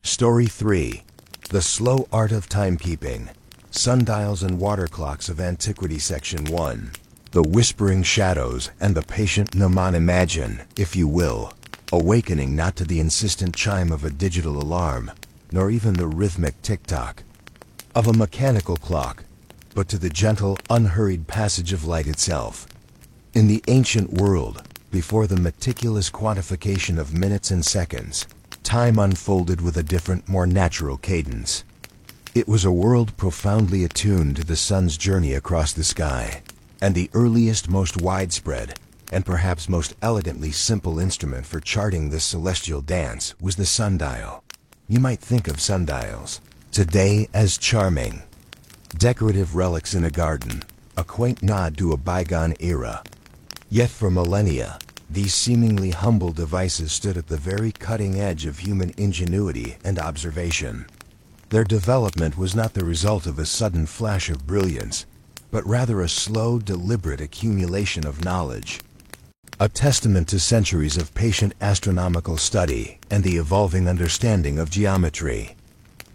Story 3. The Slow Art of Timekeeping. Sundials and Water Clocks of Antiquity. Section 1. The Whispering Shadows and the Patient Gnomon. Imagine, if you will, awakening not to the insistent chime of a digital alarm, nor even the rhythmic tick-tock of a mechanical clock, but to the gentle, unhurried passage of light itself. In the ancient world, before the meticulous quantification of minutes and seconds, time unfolded with a different, more natural cadence. It was a world profoundly attuned to the sun's journey across the sky, and the earliest, most widespread, and perhaps most elegantly simple instrument for charting this celestial dance was the sundial. You might think of sundials today as charming, decorative relics in a garden, a quaint nod to a bygone era. Yet for millennia, these seemingly humble devices stood at the very cutting edge of human ingenuity and observation. Their development was not the result of a sudden flash of brilliance, but rather a slow, deliberate accumulation of knowledge, a testament to centuries of patient astronomical study and the evolving understanding of geometry.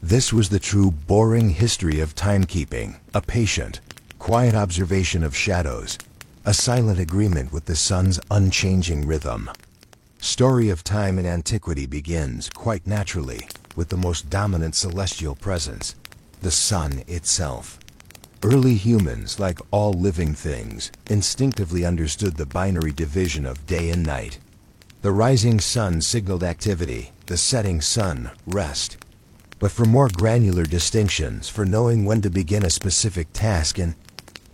This was the true, boring history of timekeeping, a patient, quiet observation of shadows, a silent agreement with the sun's unchanging rhythm. Story of time in antiquity begins, quite naturally, with the most dominant celestial presence, the sun itself. Early humans, like all living things, instinctively understood the binary division of day and night. The rising sun signaled activity, the setting sun, rest. But for more granular distinctions, for knowing when to begin a specific task in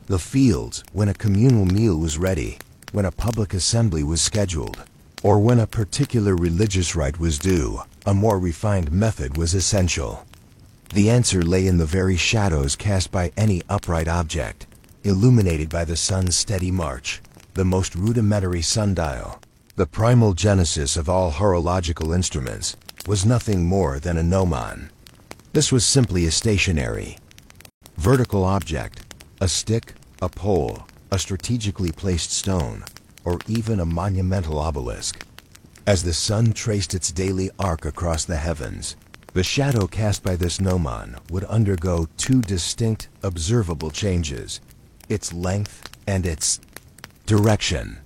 the fields, when a communal meal was ready, when a public assembly was scheduled, or when a particular religious rite was due, a more refined method was essential. The answer lay in the very shadows cast by any upright object, illuminated by the sun's steady march. The most rudimentary sundial, the primal genesis of all horological instruments, was nothing more than a gnomon. This was simply a stationary, vertical object, a stick, a pole, a strategically placed stone, or even a monumental obelisk. As the sun traced its daily arc across the heavens, the shadow cast by this gnomon would undergo two distinct, observable changes: its length and its direction.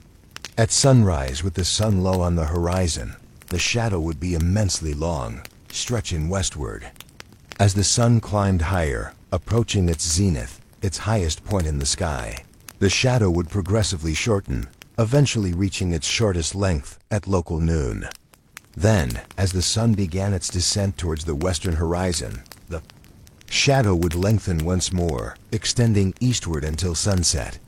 At sunrise, with the sun low on the horizon, the shadow would be immensely long, stretching westward. As the sun climbed higher, approaching its zenith, its highest point in the sky, the shadow would progressively shorten, eventually reaching its shortest length at local noon. Then, as the sun began its descent towards the western horizon, the shadow would lengthen once more, extending eastward until sunset.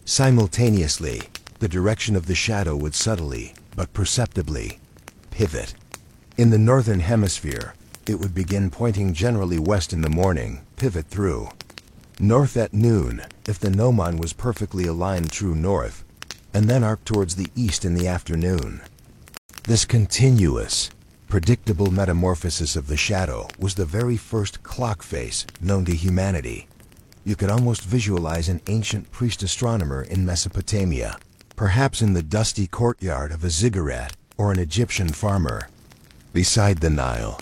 Simultaneously, the direction of the shadow would subtly, but perceptibly, pivot. In the northern hemisphere, it would begin pointing generally west in the morning, pivot through north at noon, if the gnomon was perfectly aligned true north, and then arc towards the east in the afternoon. This continuous, predictable metamorphosis of the shadow was the very first clock face known to humanity. You could almost visualize an ancient priest astronomer in Mesopotamia, perhaps in the dusty courtyard of a ziggurat or an Egyptian farmer. Beside the Nile,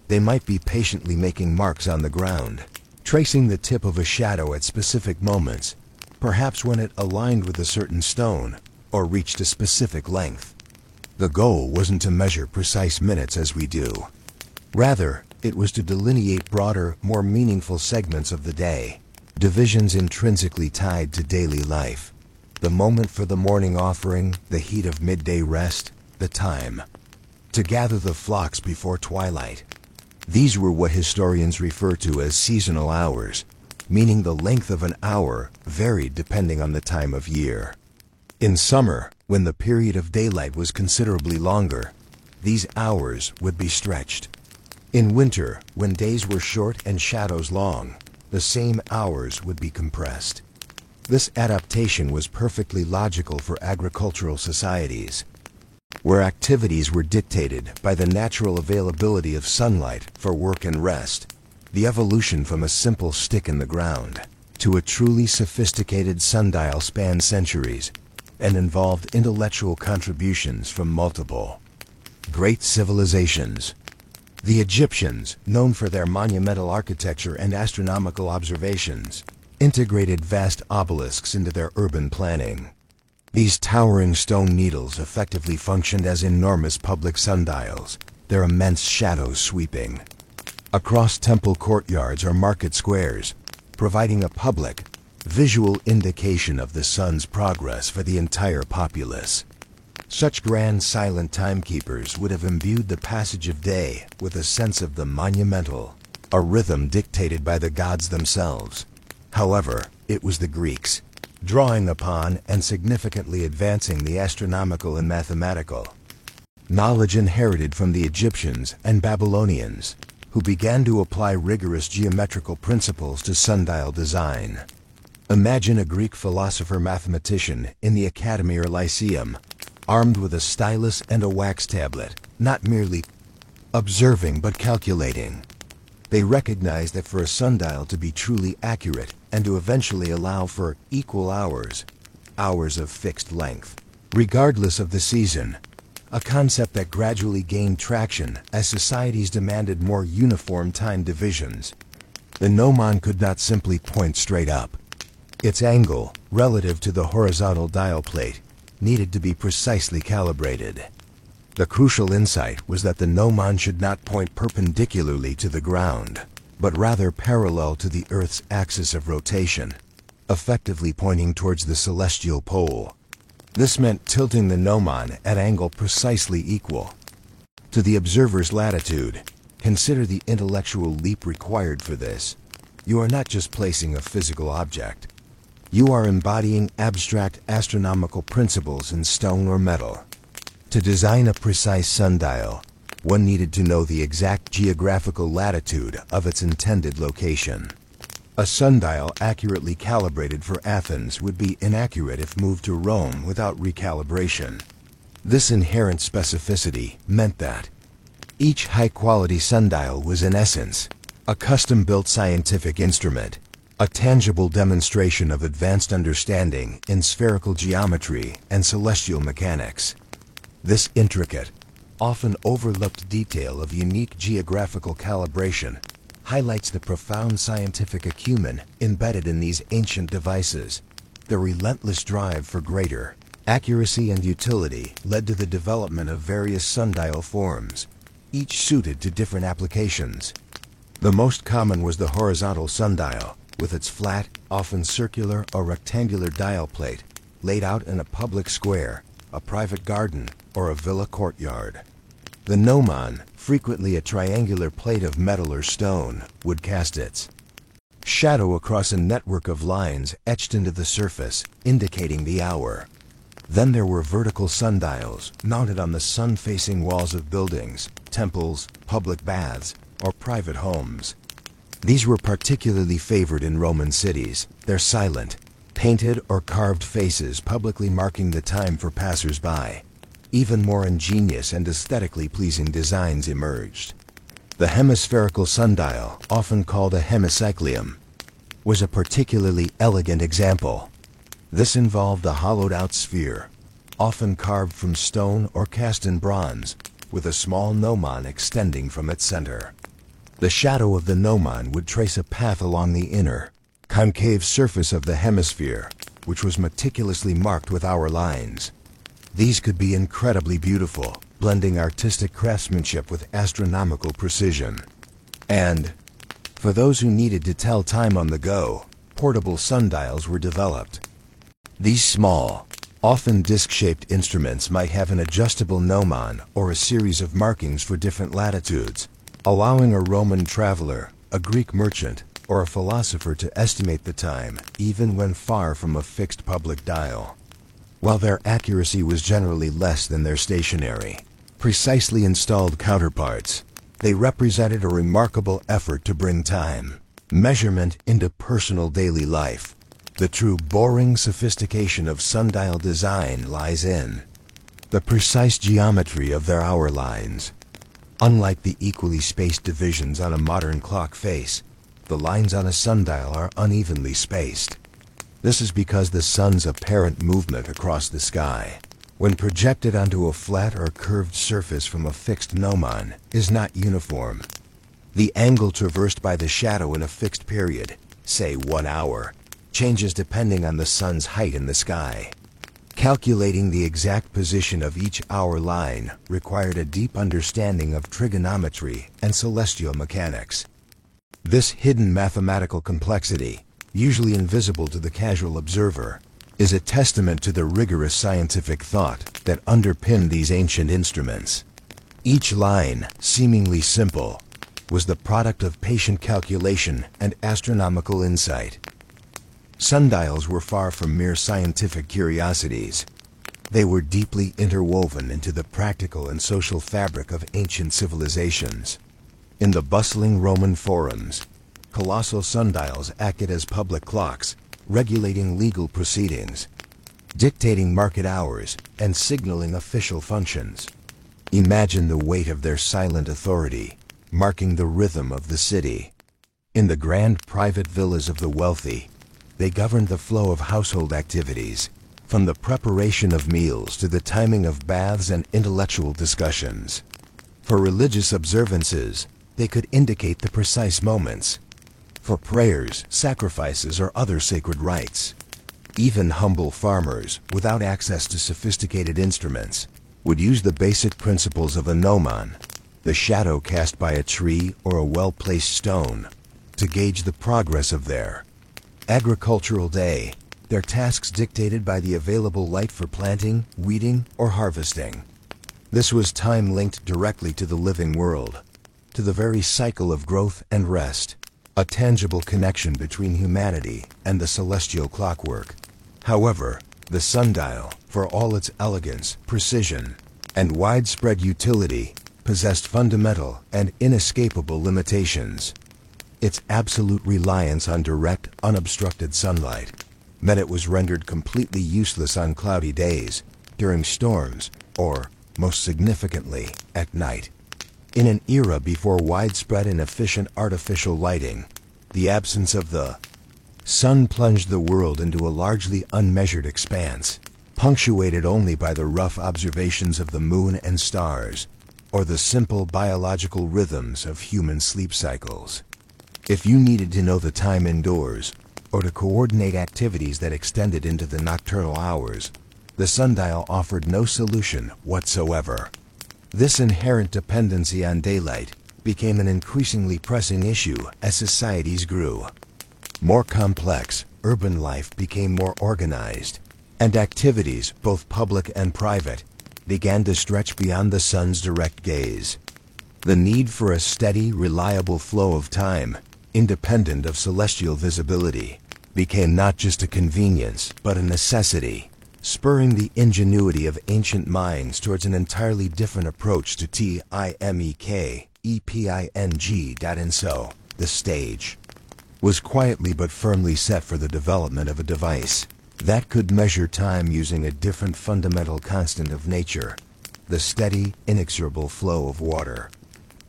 they might be patiently making marks on the ground, tracing the tip of a shadow at specific moments, perhaps when it aligned with a certain stone or reached a specific length. The goal wasn't to measure precise minutes as we do. Rather, it was to delineate broader, more meaningful segments of the day, divisions intrinsically tied to daily life. The moment for the morning offering, the heat of midday rest, the time to gather the flocks before twilight. These were what historians refer to as seasonal hours, meaning the length of an hour varied depending on the time of year. In summer, when the period of daylight was considerably longer, these hours would be stretched. In winter, when days were short and shadows long, the same hours would be compressed. This adaptation was perfectly logical for agricultural societies, where activities were dictated by the natural availability of sunlight for work and rest. The evolution from a simple stick in the ground to a truly sophisticated sundial spanned centuries and involved intellectual contributions from multiple great civilizations. The Egyptians, known for their monumental architecture and astronomical observations, integrated vast obelisks into their urban planning. These towering stone needles effectively functioned as enormous public sundials, their immense shadows sweeping across temple courtyards or market squares, providing a public, visual indication of the sun's progress for the entire populace. Such grand silent timekeepers would have imbued the passage of day with a sense of the monumental, a rhythm dictated by the gods themselves. However, it was the Greeks, drawing upon and significantly advancing the astronomical and mathematical knowledge inherited from the Egyptians and Babylonians, who began to apply rigorous geometrical principles to sundial design. Imagine a Greek philosopher-mathematician in the academy or lyceum, armed with a stylus and a wax tablet, not merely observing but calculating. They recognized that for a sundial to be truly accurate and to eventually allow for equal hours, hours of fixed length, regardless of the season, a concept that gradually gained traction as societies demanded more uniform time divisions. The gnomon could not simply point straight up. Its angle, relative to the horizontal dial plate, needed to be precisely calibrated. The crucial insight was that the gnomon should not point perpendicularly to the ground, but rather parallel to the Earth's axis of rotation, effectively pointing towards the celestial pole. This meant tilting the gnomon at angle precisely equal to the observer's latitude. Consider the intellectual leap required for this. You are not just placing a physical object. You are embodying abstract astronomical principles in stone or metal. To design a precise sundial, one needed to know the exact geographical latitude of its intended location. A sundial accurately calibrated for Athens would be inaccurate if moved to Rome without recalibration. This inherent specificity meant that each high-quality sundial was in essence a custom-built scientific instrument, a tangible demonstration of advanced understanding in spherical geometry and celestial mechanics. This intricate, often overlooked detail of unique geographical calibration highlights the profound scientific acumen embedded in these ancient devices. The relentless drive for greater accuracy and utility led to the development of various sundial forms, each suited to different applications. The most common was the horizontal sundial, with its flat, often circular or rectangular dial plate, laid out in a public square, a private garden, or a villa courtyard. The gnomon, frequently a triangular plate of metal or stone, would cast its shadow across a network of lines etched into the surface, indicating the hour. Then there were vertical sundials, mounted on the sun-facing walls of buildings, temples, public baths, or private homes. These were particularly favored in Roman cities, their silent, painted or carved faces publicly marking the time for passers-by. Even more ingenious and aesthetically pleasing designs emerged. The hemispherical sundial, often called a hemicyclium, was a particularly elegant example. This involved a hollowed-out sphere, often carved from stone or cast in bronze, with a small gnomon extending from its center. The shadow of the gnomon would trace a path along the inner, concave surface of the hemisphere, which was meticulously marked with hour lines. These could be incredibly beautiful, blending artistic craftsmanship with astronomical precision. And, for those who needed to tell time on the go, portable sundials were developed. These small, often disc-shaped instruments might have an adjustable gnomon or a series of markings for different latitudes, allowing a Roman traveler, a Greek merchant, or a philosopher to estimate the time, even when far from a fixed public dial. While their accuracy was generally less than their stationary, precisely installed counterparts, they represented a remarkable effort to bring time, measurement into personal daily life. The true boring sophistication of sundial design lies in the precise geometry of their hour lines. Unlike the equally spaced divisions on a modern clock face, the lines on a sundial are unevenly spaced. This is because the sun's apparent movement across the sky when projected onto a flat or curved surface from a fixed gnomon, is not uniform. The angle traversed by the shadow in a fixed period, say 1 hour, changes depending on the sun's height in the sky. Calculating the exact position of each hour line required a deep understanding of trigonometry and celestial mechanics. This hidden mathematical complexity, usually invisible to the casual observer, is a testament to the rigorous scientific thought that underpinned these ancient instruments. Each line, seemingly simple, was the product of patient calculation and astronomical insight. Sundials were far from mere scientific curiosities. They were deeply interwoven into the practical and social fabric of ancient civilizations. In the bustling Roman forums, colossal sundials acted as public clocks, regulating legal proceedings, dictating market hours, and signaling official functions. Imagine the weight of their silent authority, marking the rhythm of the city. In the grand private villas of the wealthy, they governed the flow of household activities, from the preparation of meals to the timing of baths and intellectual discussions. For religious observances, they could indicate the precise moments. For prayers, sacrifices, or other sacred rites. Even humble farmers, without access to sophisticated instruments, would use the basic principles of a gnomon, the shadow cast by a tree or a well-placed stone, to gauge the progress of their agricultural day, their tasks dictated by the available light for planting, weeding, or harvesting. This was time linked directly to the living world, to the very cycle of growth and rest, a tangible connection between humanity and the celestial clockwork. However, the sundial, for all its elegance, precision, and widespread utility, possessed fundamental and inescapable limitations. Its absolute reliance on direct, unobstructed sunlight meant it was rendered completely useless on cloudy days, during storms, or, most significantly, at night. In an era before widespread and efficient artificial lighting, the absence of the sun plunged the world into a largely unmeasured expanse, punctuated only by the rough observations of the moon and stars, or the simple biological rhythms of human sleep cycles. If you needed to know the time indoors, or to coordinate activities that extended into the nocturnal hours, the sundial offered no solution whatsoever. This inherent dependency on daylight became an increasingly pressing issue as societies grew. More complex, urban life became more organized, and activities, both public and private, began to stretch beyond the sun's direct gaze. The need for a steady, reliable flow of time, independent of celestial visibility, became not just a convenience, but a necessity, spurring the ingenuity of ancient minds towards an entirely different approach to timing. And so, the stage was quietly but firmly set for the development of a device that could measure time using a different fundamental constant of nature, the steady, inexorable flow of water.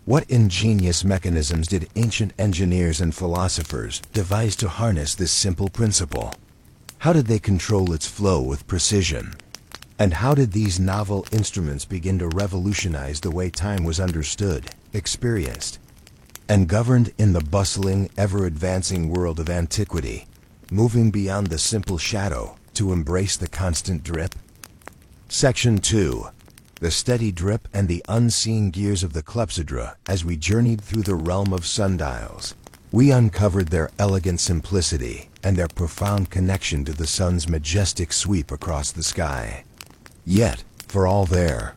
What ingenious mechanisms did ancient engineers and philosophers devise to harness this simple principle? How did they control its flow with precision? And how did these novel instruments begin to revolutionize the way time was understood, experienced, and governed in the bustling, ever-advancing world of antiquity, moving beyond the simple shadow to embrace the constant drip? Section 2. The steady drip and the unseen gears of the clepsydra. As we journeyed through the realm of sundials, we uncovered their elegant simplicity and their profound connection to the sun's majestic sweep across the sky. Yet, for all their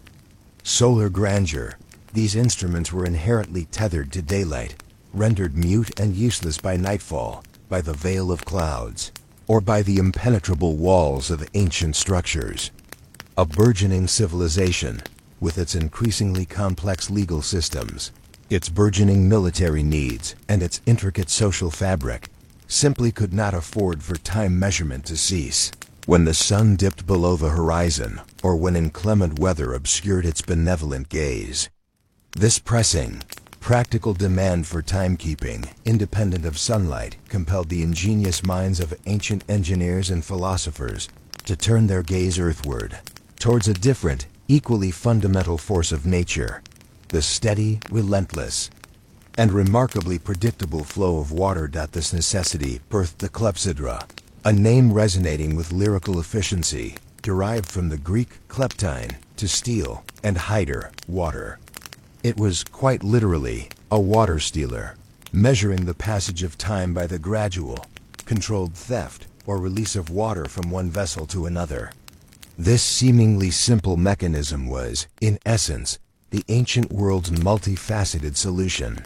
solar grandeur, these instruments were inherently tethered to daylight, rendered mute and useless by nightfall, by the veil of clouds, or by the impenetrable walls of ancient structures. A burgeoning civilization, with its increasingly complex legal systems, its burgeoning military needs, and its intricate social fabric, simply could not afford for time measurement to cease. When the sun dipped below the horizon, or when inclement weather obscured its benevolent gaze, this pressing, practical demand for timekeeping, independent of sunlight, compelled the ingenious minds of ancient engineers and philosophers to turn their gaze earthward, towards a different, equally fundamental force of nature, the steady, relentless, and remarkably predictable flow of water. This necessity birthed the clepsydra, a name resonating with lyrical efficiency, derived from the Greek kleptein, to steal, and hydr, water. It was, quite literally, a water stealer, measuring the passage of time by the gradual, controlled theft or release of water from one vessel to another. This seemingly simple mechanism was, in essence, the ancient world's multifaceted solution,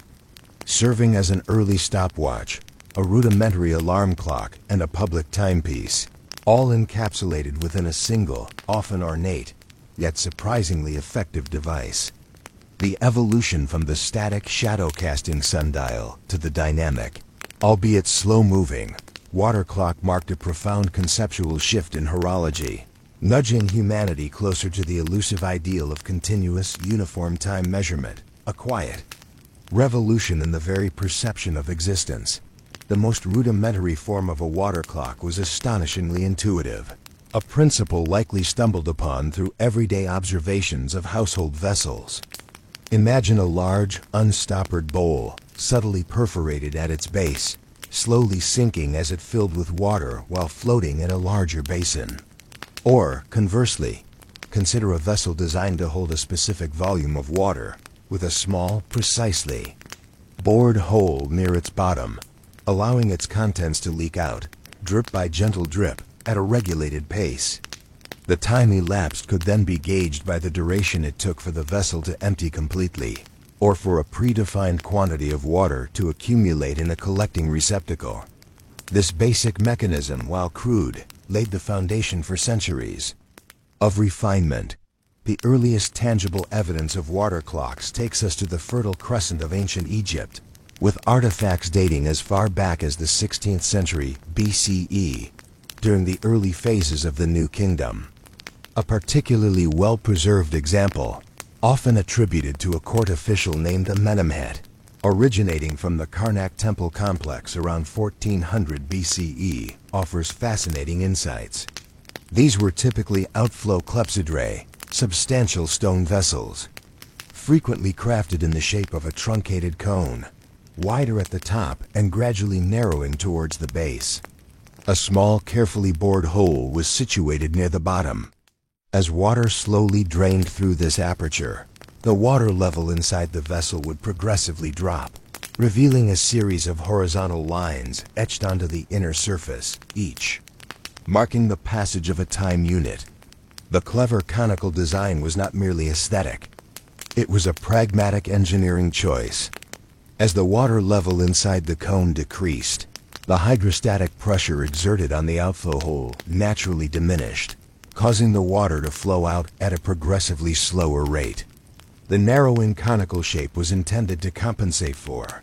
serving as an early stopwatch, a rudimentary alarm clock, and a public timepiece, all encapsulated within a single, often ornate, yet surprisingly effective device. The evolution from the static shadow-casting sundial to the dynamic, albeit slow-moving, water clock marked a profound conceptual shift in horology, nudging humanity closer to the elusive ideal of continuous, uniform time measurement, a quiet revolution in the very perception of existence. The most rudimentary form of a water clock was astonishingly intuitive, a principle likely stumbled upon through everyday observations of household vessels. Imagine a large, unstoppered bowl, subtly perforated at its base, slowly sinking as it filled with water while floating in a larger basin. Or, conversely, consider a vessel designed to hold a specific volume of water, with a small, precisely bored hole near its bottom, allowing its contents to leak out, drip by gentle drip, at a regulated pace. The time elapsed could then be gauged by the duration it took for the vessel to empty completely, or for a predefined quantity of water to accumulate in a collecting receptacle. This basic mechanism, while crude, laid the foundation for centuries of refinement. The earliest tangible evidence of water clocks takes us to the Fertile Crescent of ancient Egypt, with artifacts dating as far back as the 16th century BCE, during the early phases of the New Kingdom. A particularly well-preserved example, often attributed to a court official named Amenemhet, originating from the Karnak temple complex around 1400 BCE, offers fascinating insights. These were typically outflow clepsydrae, substantial stone vessels, frequently crafted in the shape of a truncated cone, wider at the top and gradually narrowing towards the base. A small, carefully bored hole was situated near the bottom. As water slowly drained through this aperture, the water level inside the vessel would progressively drop, revealing a series of horizontal lines etched onto the inner surface, each marking the passage of a time unit. The clever conical design was not merely aesthetic. It was a pragmatic engineering choice. As the water level inside the cone decreased, the hydrostatic pressure exerted on the outflow hole naturally diminished, causing the water to flow out at a progressively slower rate. The narrowing conical shape was intended to compensate for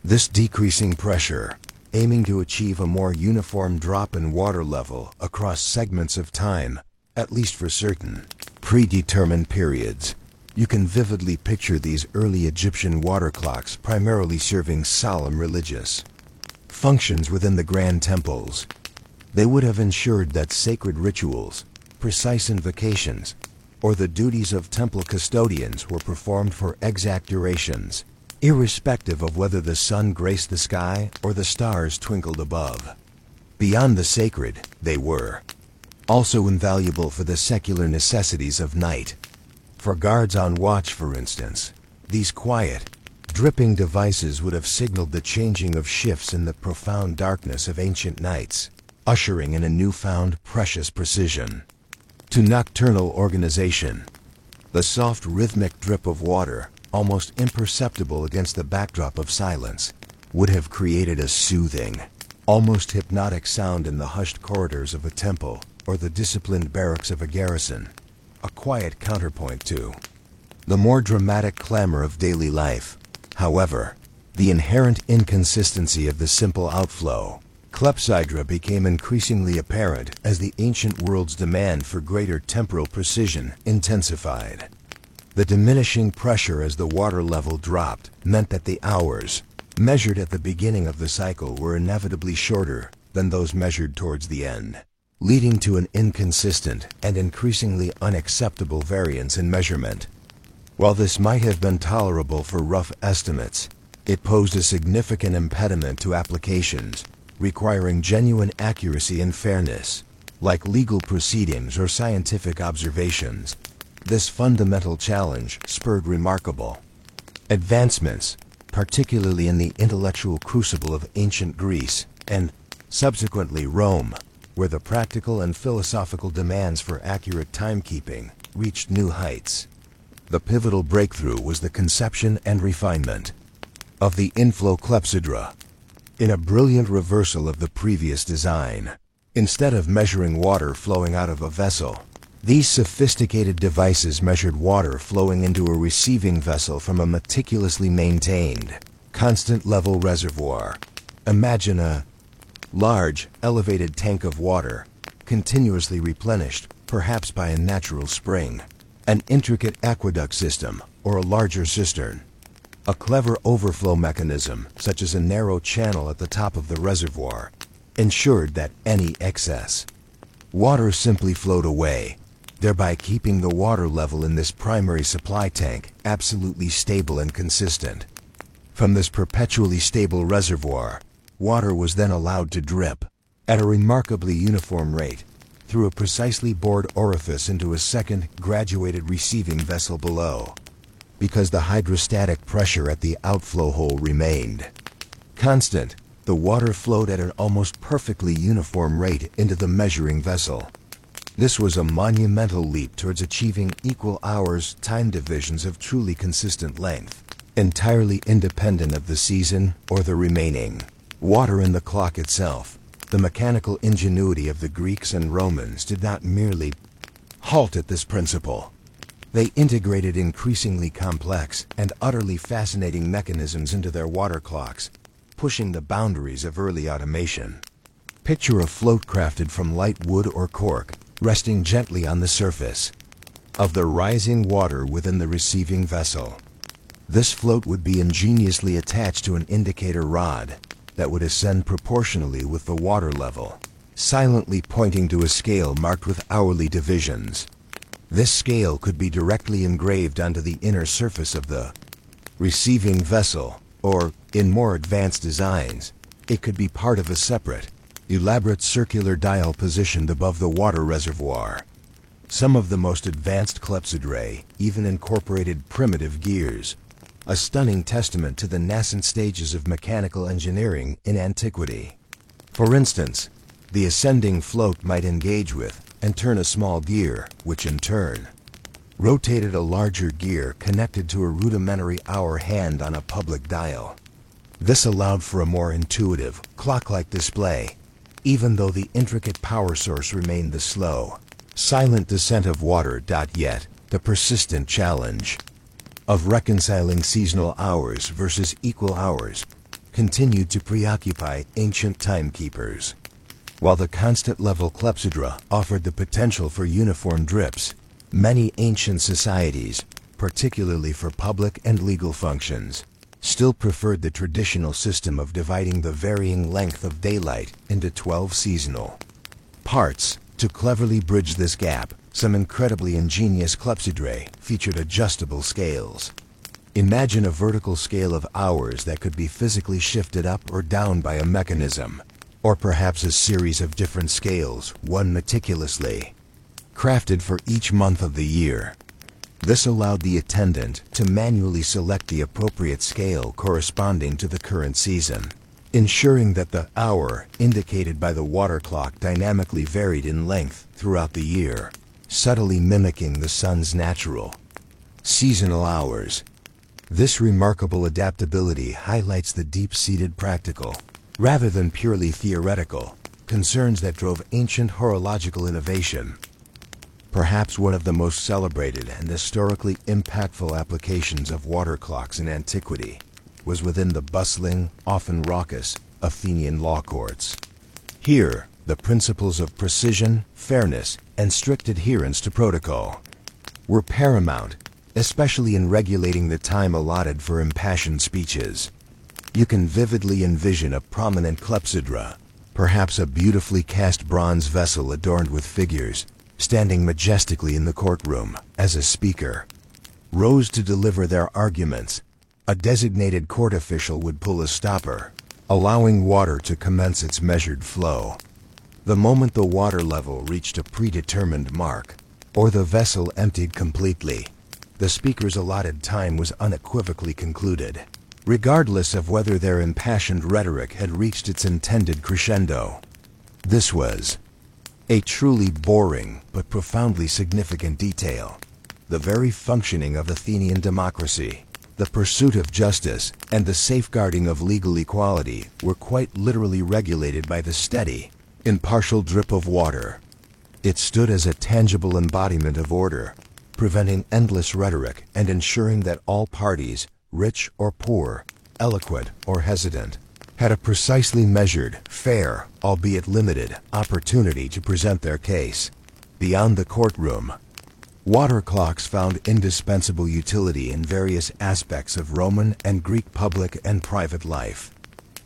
this decreasing pressure, aiming to achieve a more uniform drop in water level across segments of time, at least for certain predetermined periods. You can vividly picture these early Egyptian water clocks primarily serving solemn religious functions within the grand temples. They would have ensured that sacred rituals, precise invocations, or the duties of temple custodians were performed for exact durations, irrespective of whether the sun graced the sky or the stars twinkled above. Beyond the sacred, they were also invaluable for the secular necessities of night. For guards on watch, for instance, these quiet, dripping devices would have signaled the changing of shifts in the profound darkness of ancient nights, ushering in a newfound precious precision to nocturnal organization. The soft rhythmic drip of water, almost imperceptible against the backdrop of silence, would have created a soothing, almost hypnotic sound in the hushed corridors of a temple or the disciplined barracks of a garrison, a quiet counterpoint to the more dramatic clamor of daily life. However, the inherent inconsistency of the simple outflow clepsydra became increasingly apparent as the ancient world's demand for greater temporal precision intensified. The diminishing pressure as the water level dropped meant that the hours measured at the beginning of the cycle were inevitably shorter than those measured towards the end. leading to an inconsistent and increasingly unacceptable variance in measurement. While this might have been tolerable for rough estimates, it posed a significant impediment to applications requiring genuine accuracy and fairness, like legal proceedings or scientific observations. This fundamental challenge spurred remarkable advancements, particularly in the intellectual crucible of ancient Greece and, subsequently, Rome, where the practical and philosophical demands for accurate timekeeping reached new heights. The pivotal breakthrough was the conception and refinement of the inflow clepsydra. In a brilliant reversal of the previous design, instead of measuring water flowing out of a vessel, these sophisticated devices measured water flowing into a receiving vessel from a meticulously maintained, constant-level reservoir. Imagine a large, elevated tank of water, continuously replenished, perhaps by a natural spring, an intricate aqueduct system, or a larger cistern. A clever overflow mechanism, such as a narrow channel at the top of the reservoir, ensured that any excess water simply flowed away, thereby keeping the water level in this primary supply tank absolutely stable and consistent. From this perpetually stable reservoir, water was then allowed to drip, at a remarkably uniform rate, through a precisely bored orifice into a second, graduated receiving vessel below, because the hydrostatic pressure at the outflow hole remained constant. The water flowed at an almost perfectly uniform rate into the measuring vessel. This was a monumental leap towards achieving equal hours time divisions of truly consistent length, entirely independent of the season or the remaining water in the clock itself. The mechanical ingenuity of the Greeks and Romans did not merely halt at this principle. They integrated increasingly complex and utterly fascinating mechanisms into their water clocks, pushing the boundaries of early automation. Picture a float crafted from light wood or cork, resting gently on the surface of the rising water within the receiving vessel. This float would be ingeniously attached to an indicator rod that would ascend proportionally with the water level, silently pointing to a scale marked with hourly divisions. This scale could be directly engraved onto the inner surface of the receiving vessel, or, in more advanced designs, it could be part of a separate, elaborate circular dial positioned above the water reservoir. Some of the most advanced clepsydrae even incorporated primitive gears, a stunning testament to the nascent stages of mechanical engineering in antiquity. For instance, the ascending float might engage with and turn a small gear, which in turn rotated a larger gear connected to a rudimentary hour hand on a public dial. This allowed for a more intuitive, clock-like display, even though the intricate power source remained the slow, silent descent of water. Yet, the persistent challenge of reconciling seasonal hours versus equal hours continued to preoccupy ancient timekeepers. While the constant level clepsydra offered the potential for uniform drips, many ancient societies, particularly for public and legal functions, still preferred the traditional system of dividing the varying length of daylight into 12 seasonal parts. To cleverly bridge this gap, some incredibly ingenious clepsydrae featured adjustable scales. Imagine a vertical scale of hours that could be physically shifted up or down by a mechanism, or perhaps a series of different scales, one meticulously crafted for each month of the year. This allowed the attendant to manually select the appropriate scale corresponding to the current season, ensuring that the hour indicated by the water clock dynamically varied in length throughout the year, subtly mimicking the sun's natural seasonal hours. This remarkable adaptability highlights the deep-seated practical, rather than purely theoretical, concerns that drove ancient horological innovation. Perhaps one of the most celebrated and historically impactful applications of water clocks in antiquity was within the bustling, often raucous, Athenian law courts. Here, the principles of precision, fairness, and strict adherence to protocol were paramount, especially in regulating the time allotted for impassioned speeches. You can vividly envision a prominent clepsydra, Perhaps a beautifully cast bronze vessel adorned with figures, standing majestically in the courtroom as a speaker, rose to deliver their arguments. A designated court official would pull a stopper, allowing water to commence its measured flow. The moment the water level reached a predetermined mark, or the vessel emptied completely, the speaker's allotted time was unequivocally concluded, regardless of whether their impassioned rhetoric had reached its intended crescendo. This was a truly boring but profoundly significant detail. The very functioning of Athenian democracy, the pursuit of justice, and the safeguarding of legal equality were quite literally regulated by the steady, impartial drip of water. It stood as a tangible embodiment of order, preventing endless rhetoric and ensuring that all parties, rich or poor, eloquent or hesitant, had a precisely measured, fair, albeit limited, opportunity to present their case. Beyond the courtroom, water clocks found indispensable utility in various aspects of Roman and Greek public and private life.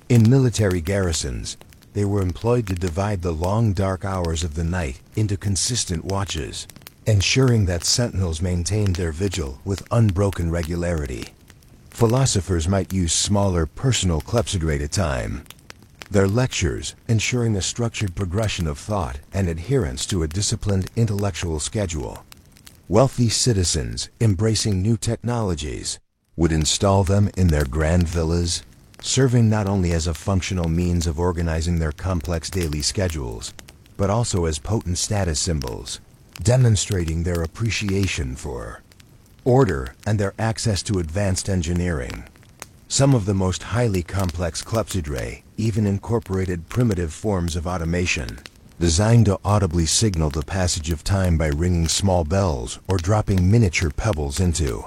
In military garrisons, they were employed to divide the long dark hours of the night into consistent watches, ensuring that sentinels maintained their vigil with unbroken regularity. Philosophers might use smaller personal clepsydrate at time. Their lectures, ensuring a structured progression of thought and adherence to a disciplined intellectual schedule. Wealthy citizens, embracing new technologies, would install them in their grand villas, serving not only as a functional means of organizing their complex daily schedules, but also as potent status symbols, demonstrating their appreciation for order and their access to advanced engineering. Some of the most highly complex clepsydrae even incorporated primitive forms of automation, designed to audibly signal the passage of time by ringing small bells or dropping miniature pebbles into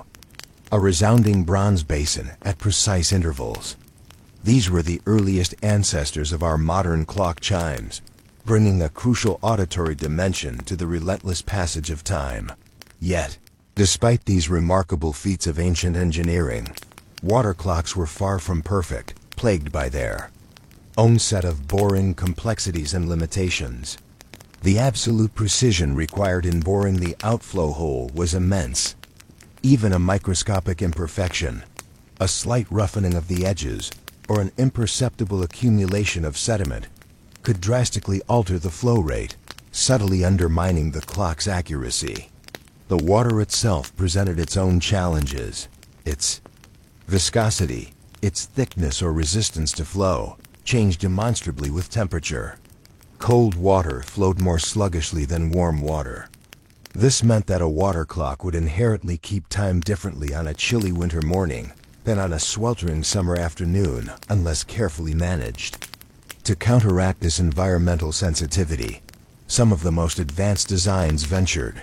a resounding bronze basin at precise intervals. These were the earliest ancestors of our modern clock chimes, bringing a crucial auditory dimension to the relentless passage of time. Yet, despite these remarkable feats of ancient engineering, water clocks were far from perfect, plagued by their own set of boring complexities and limitations. The absolute precision required in boring the outflow hole was immense. Even a microscopic imperfection, a slight roughening of the edges, or an imperceptible accumulation of sediment, could drastically alter the flow rate, subtly undermining the clock's accuracy. The water itself presented its own challenges. Its viscosity, its thickness or resistance to flow, changed demonstrably with temperature. Cold water flowed more sluggishly than warm water. This meant that a water clock would inherently keep time differently on a chilly winter morning than on a sweltering summer afternoon unless carefully managed. To counteract this environmental sensitivity, some of the most advanced designs ventured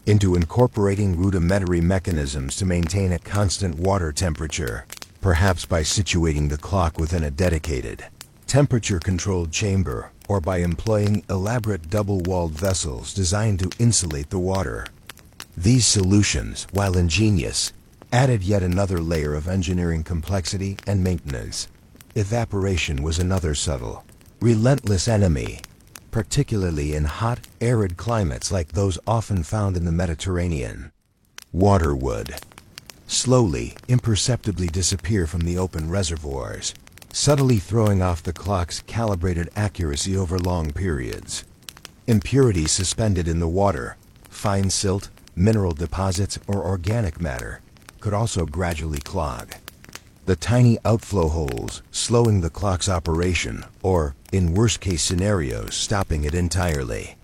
into incorporating rudimentary mechanisms to maintain a constant water temperature, perhaps by situating the clock within a dedicated, temperature-controlled chamber, or by employing elaborate double-walled vessels designed to insulate the water. These solutions, while ingenious, added yet another layer of engineering complexity and maintenance. Evaporation was another subtle, relentless enemy, particularly in hot, arid climates like those often found in the Mediterranean. Water would slowly, imperceptibly disappear from the open reservoirs, subtly throwing off the clock's calibrated accuracy over long periods. Impurities suspended in the water, fine silt, mineral deposits, or organic matter, could also gradually clog the tiny outflow holes, slowing the clock's operation, or, in worst-case scenarios, stopping it entirely.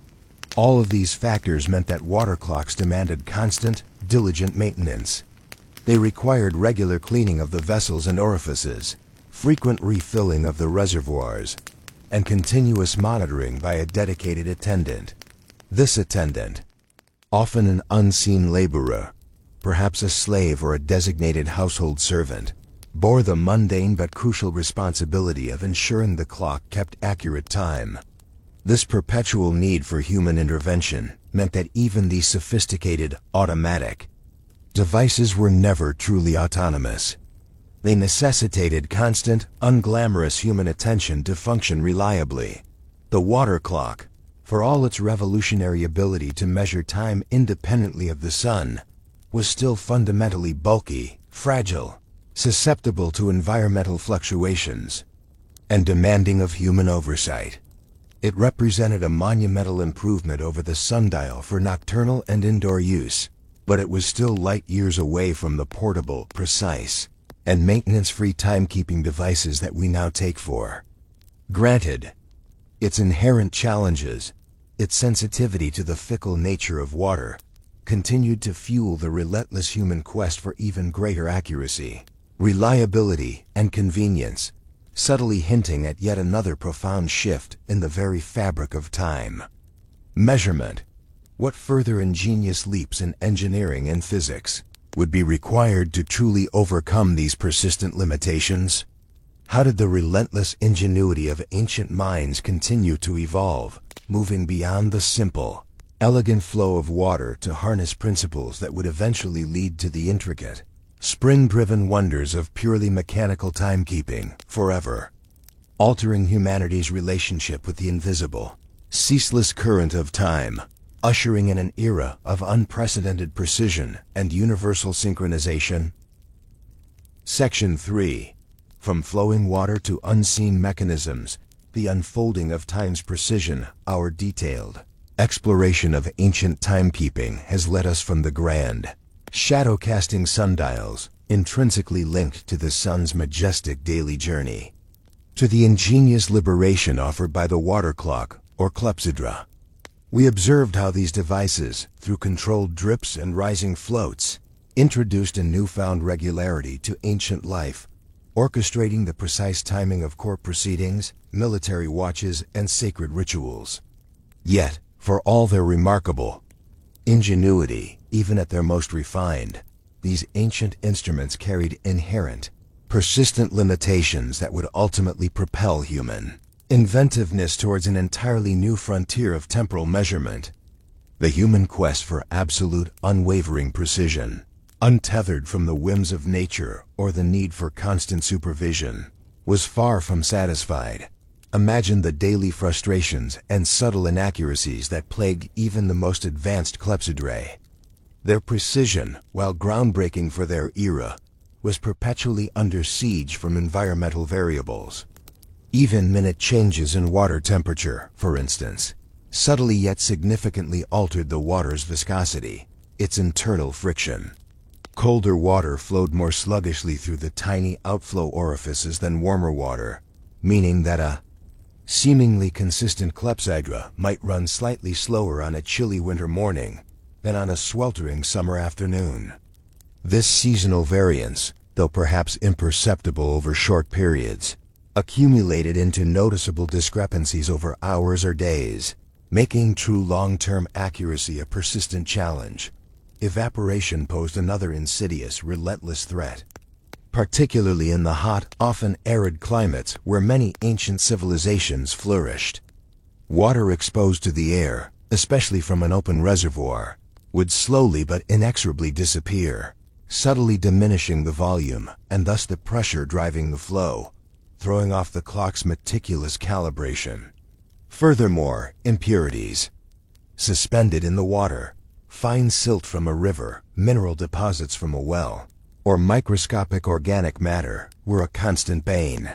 All of these factors meant that water clocks demanded constant, diligent maintenance. They required regular cleaning of the vessels and orifices, frequent refilling of the reservoirs, and continuous monitoring by a dedicated attendant. This attendant, often an unseen laborer, perhaps a slave or a designated household servant, bore the mundane but crucial responsibility of ensuring the clock kept accurate time. This perpetual need for human intervention meant that even these sophisticated, automatic devices were never truly autonomous. They necessitated constant, unglamorous human attention to function reliably. The water clock, for all its revolutionary ability to measure time independently of the sun, was still fundamentally bulky, fragile, susceptible to environmental fluctuations, and demanding of human oversight. It represented a monumental improvement over the sundial for nocturnal and indoor use, but it was still light years away from the portable, precise, and maintenance-free timekeeping devices that we now take for granted. Its inherent challenges, its sensitivity to the fickle nature of water, continued to fuel the relentless human quest for even greater accuracy, reliability, and convenience, subtly hinting at yet another profound shift in the very fabric of time. Measurement. What further ingenious leaps in engineering and physics would be required to truly overcome these persistent limitations? How did the relentless ingenuity of ancient minds continue to evolve, moving beyond the simple, elegant flow of water to harness principles that would eventually lead to the intricate, spring-driven wonders of purely mechanical timekeeping, forever altering humanity's relationship with the invisible, ceaseless current of time, ushering in an era of unprecedented precision and universal synchronization? Section 3. From flowing water to unseen mechanisms, the unfolding of time's precision. Our detailed exploration of ancient timekeeping has led us from the grand, shadow-casting sundials, intrinsically linked to the sun's majestic daily journey, to the ingenious liberation offered by the water clock, or clepsydra. We observed how these devices, through controlled drips and rising floats, introduced a newfound regularity to ancient life, orchestrating the precise timing of court proceedings, military watches, and sacred rituals. Yet, for all their remarkable ingenuity, even at their most refined, these ancient instruments carried inherent, persistent limitations that would ultimately propel human inventiveness towards an entirely new frontier of temporal measurement. The human quest for absolute, unwavering precision, untethered from the whims of nature or the need for constant supervision, was far from satisfied. Imagine the daily frustrations and subtle inaccuracies that plagued even the most advanced clepsydrae. Their precision, while groundbreaking for their era, was perpetually under siege from environmental variables. Even minute changes in water temperature, for instance, subtly yet significantly altered the water's viscosity, its internal friction. Colder water flowed more sluggishly through the tiny outflow orifices than warmer water, meaning that a seemingly consistent clepsydra might run slightly slower on a chilly winter morning than on a sweltering summer afternoon. This seasonal variance, though perhaps imperceptible over short periods, accumulated into noticeable discrepancies over hours or days, making true long-term accuracy a persistent challenge. Evaporation posed another insidious, relentless threat, particularly in the hot, often arid climates where many ancient civilizations flourished. Water exposed to the air, especially from an open reservoir, would slowly but inexorably disappear, subtly diminishing the volume and thus the pressure driving the flow, throwing off the clock's meticulous calibration. Furthermore, impurities suspended in the water, fine silt from a river, mineral deposits from a well, or microscopic organic matter, were a constant bane.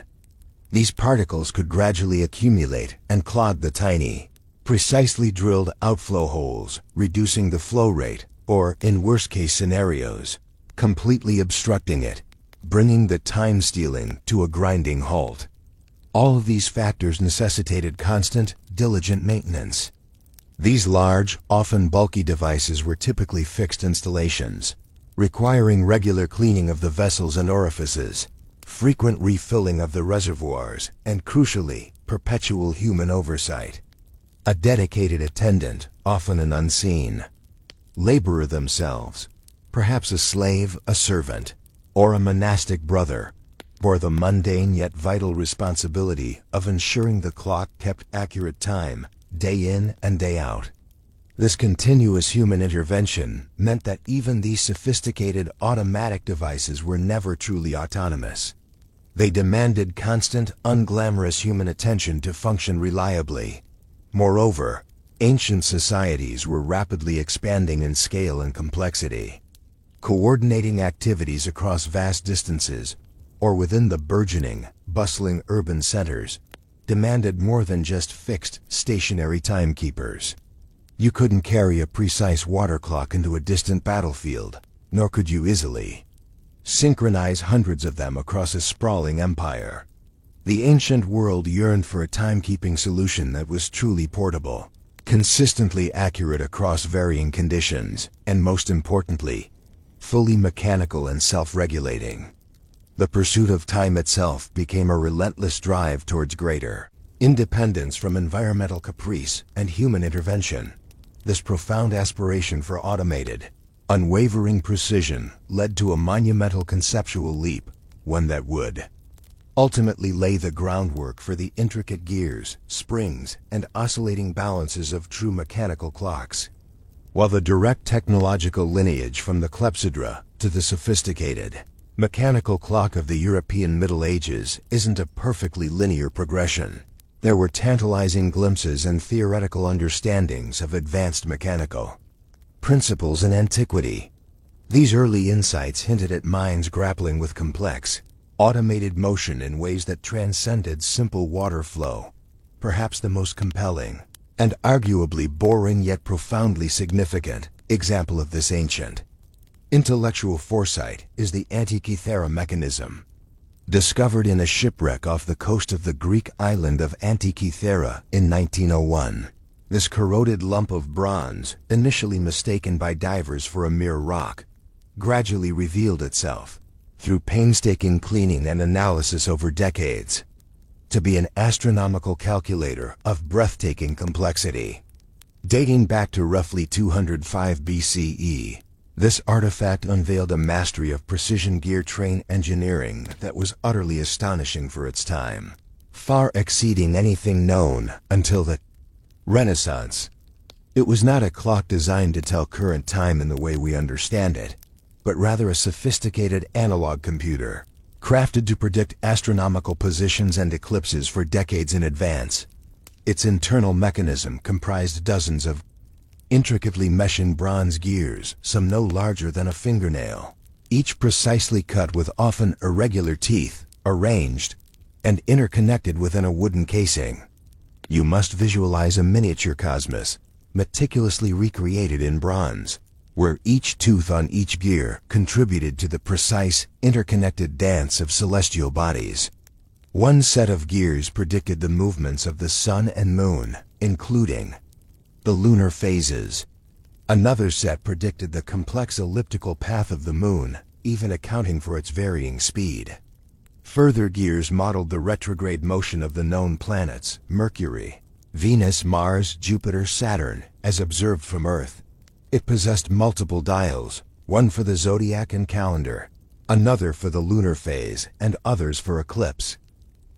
These particles could gradually accumulate and clog the tiny, precisely drilled outflow holes, reducing the flow rate, or, in worst-case scenarios, completely obstructing it, bringing the time-stealing to a grinding halt. All of these factors necessitated constant, diligent maintenance. These large, often bulky devices were typically fixed installations, requiring regular cleaning of the vessels and orifices, frequent refilling of the reservoirs, and crucially, perpetual human oversight. A dedicated attendant, often an unseen laborer themselves, perhaps a slave, a servant, or a monastic brother, bore the mundane yet vital responsibility of ensuring the clock kept accurate time, day in and day out. This continuous human intervention meant that even these sophisticated automatic devices were never truly autonomous. They demanded constant, unglamorous human attention to function reliably. Moreover, ancient societies were rapidly expanding in scale and complexity. Coordinating activities across vast distances, or within the burgeoning, bustling urban centers, demanded more than just fixed, stationary timekeepers. You couldn't carry a precise water clock into a distant battlefield, nor could you easily synchronize hundreds of them across a sprawling empire. The ancient world yearned for a timekeeping solution that was truly portable, consistently accurate across varying conditions, and most importantly, fully mechanical and self-regulating. The pursuit of time itself became a relentless drive towards greater independence from environmental caprice and human intervention. This profound aspiration for automated, unwavering precision led to a monumental conceptual leap, one that would ultimately lay the groundwork for the intricate gears, springs, and oscillating balances of true mechanical clocks. While the direct technological lineage from the clepsydra to the sophisticated mechanical clock of the European Middle Ages isn't a perfectly linear progression, there were tantalizing glimpses and theoretical understandings of advanced mechanical principles in antiquity. These early insights hinted at minds grappling with complex, automated motion in ways that transcended simple water flow. Perhaps the most compelling, and arguably boring yet profoundly significant, example of this ancient intellectual foresight is the Antikythera mechanism. Discovered in a shipwreck off the coast of the Greek island of Antikythera in 1901. This corroded lump of bronze, initially mistaken by divers for a mere rock, gradually revealed itself, through painstaking cleaning and analysis over decades, to be an astronomical calculator of breathtaking complexity. Dating back to roughly 205 BCE, this artifact unveiled a mastery of precision gear train engineering that was utterly astonishing for its time, far exceeding anything known until the Renaissance. It was not a clock designed to tell current time in the way we understand it, but rather a sophisticated analog computer, crafted to predict astronomical positions and eclipses for decades in advance. Its internal mechanism comprised dozens of intricately meshed bronze gears, some no larger than a fingernail, each precisely cut with often irregular teeth, arranged and interconnected within a wooden casing. You must visualize a miniature cosmos, meticulously recreated in bronze, where each tooth on each gear contributed to the precise, interconnected dance of celestial bodies. One set of gears predicted the movements of the sun and moon, including the lunar phases. Another set predicted the complex elliptical path of the moon, even accounting for its varying speed. Further gears modeled the retrograde motion of the known planets, Mercury, Venus, Mars, Jupiter, Saturn, as observed from Earth. It possessed multiple dials, one for the zodiac and calendar, another for the lunar phase, and others for eclipse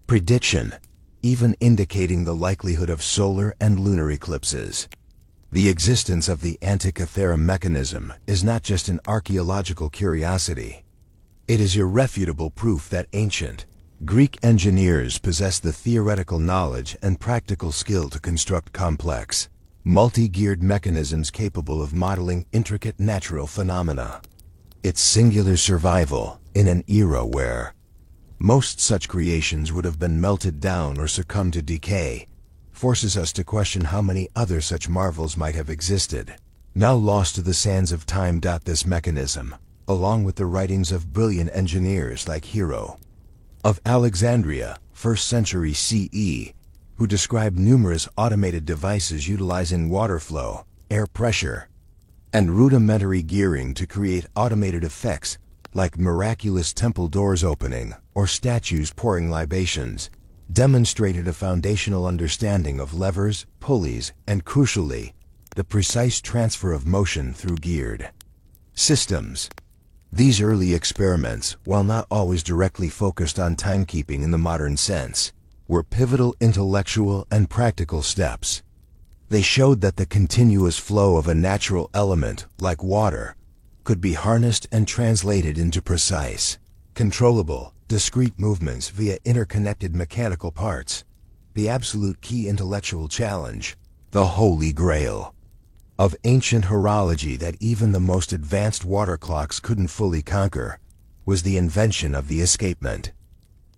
prediction, even indicating the likelihood of solar and lunar eclipses. The existence of the Antikythera mechanism is not just an archaeological curiosity. It is irrefutable proof that ancient Greek engineers possessed the theoretical knowledge and practical skill to construct complex, multi-geared mechanisms capable of modeling intricate natural phenomena. Its singular survival, in an era where most such creations would have been melted down or succumbed to decay, forces us to question how many other such marvels might have existed, now lost to the sands of time. This mechanism, along with the writings of brilliant engineers like Hero of Alexandria, 1st century CE, who described numerous automated devices utilizing water flow, air pressure, and rudimentary gearing to create automated effects like miraculous temple doors opening or statues pouring libations, demonstrated a foundational understanding of levers, pulleys, and crucially, the precise transfer of motion through geared systems. These early experiments, while not always directly focused on timekeeping in the modern sense, were pivotal intellectual and practical steps. They showed that the continuous flow of a natural element, like water, could be harnessed and translated into precise, controllable, discrete movements via interconnected mechanical parts. The absolute key intellectual challenge, the Holy Grail of ancient horology that even the most advanced water clocks couldn't fully conquer, was the invention of the escapement.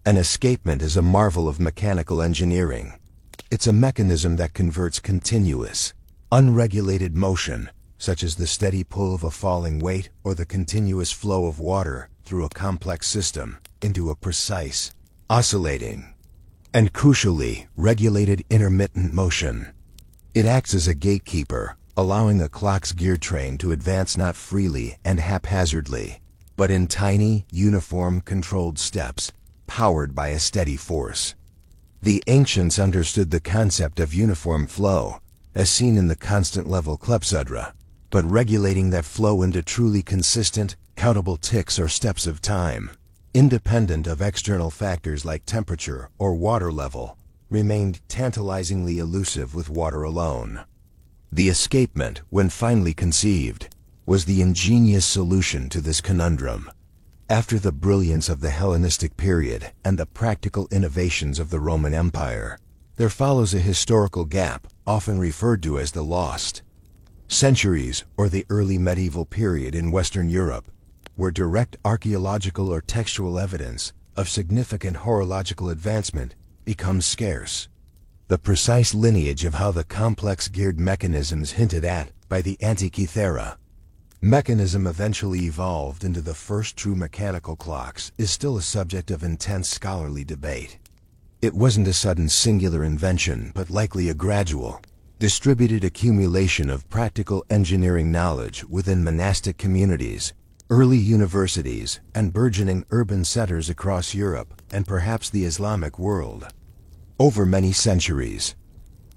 An escapement is a marvel of mechanical engineering. It's a mechanism that converts continuous, unregulated motion, such as the steady pull of a falling weight or the continuous flow of water through a complex system, into a precise, oscillating, and crucially, regulated intermittent motion. It acts as a gatekeeper, allowing a clock's gear train to advance not freely and haphazardly, but in tiny, uniform, controlled steps, powered by a steady force. The ancients understood the concept of uniform flow, as seen in the constant level clepsydra, but regulating that flow into truly consistent, countable ticks or steps of time, independent of external factors like temperature or water level, remained tantalizingly elusive with water alone. The escapement, when finally conceived, was the ingenious solution to this conundrum. After the brilliance of the Hellenistic period and the practical innovations of the Roman Empire, there follows a historical gap, often referred to as the lost centuries or the early medieval period in Western Europe, where direct archaeological or textual evidence of significant horological advancement becomes scarce. The precise lineage of how the complex geared mechanisms hinted at by the Antikythera mechanism eventually evolved into the first true mechanical clocks is still a subject of intense scholarly debate. It wasn't a sudden singular invention, but likely a gradual, distributed accumulation of practical engineering knowledge within monastic communities, early universities, and burgeoning urban centers across Europe and perhaps the Islamic world. Over many centuries,